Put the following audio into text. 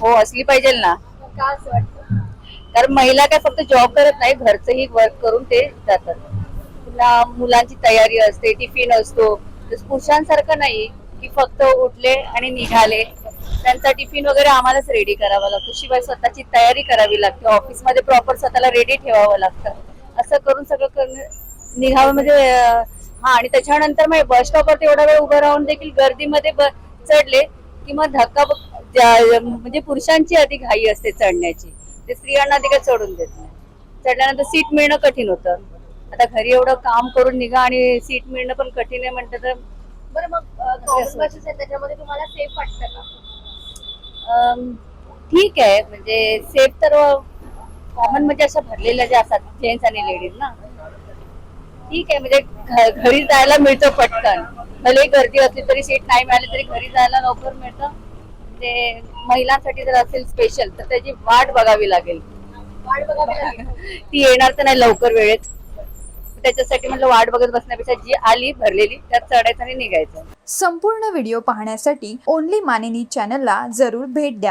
हो, असली पाहिजे ना. का असं वाटतं? कारण महिला काय फक्त जॉब करत नाही, घरचंही वर्क करून ते जातात. पुन्हा मुलांची तयारी असते, टिफिन असतो. तसं पुरुषांसारखं नाही की फक्त उठले आणि निघाले. त्यांचा टिफिन वगैरे आम्हालाच रेडी करावा लागतो. शिवाय स्वतःची तयारी करावी लागते. ऑफिसमध्ये प्रॉपर स्वतःला रेडी ठेवावं लागतं. असं करून सगळं करणं निघावं म्हणजे हा. आणि त्याच्यानंतर मग बस स्टॉपवरती एवढा वेळ उभं राहून देखील गर्दीमध्ये चढले की मग म्हणजे पुरुषांची आधी घाई असते चढण्याची. ते स्त्रियांना आधी काय चढून देत नाही. चढल्यानंतर सीट मिळणं कठीण होतं. आता घरी एवढं काम करून निघा आणि सीट मिळणं पण कठीण आहे म्हणतं तर बरं मग गव्हर्नमेंट बसेस आहेत त्याच्यामध्ये तुम्हाला सेफ वाटतं का? अम, ठीक आहे. म्हणजे सेफ तर कॉमन म्हणजे अशा भरलेल्या ज्या असतात जेंट्स आणि लेडीज ना, ठीक आहे. म्हणजे घरी जायला मिळतं पटकन. भले गर्दी असली तरी सीट नाही मिळाली तरी घरी जायला लवकर मिळतं. म्हणजे महिलांसाठी जर असेल स्पेशल तर त्याची वाट बघावी लागेल. वाट बघावी लागेल. ती येणार तर नाही लवकर वेळेत. त्याच्यासाठी म्हटलं वाट बघत बसण्यापेक्षा जी आली भरलेली त्यात चढायचं आणि निघायचं. संपूर्ण व्हिडिओ पाहण्यासाठी ओनली मानिनी चॅनलला जरूर भेट द्या.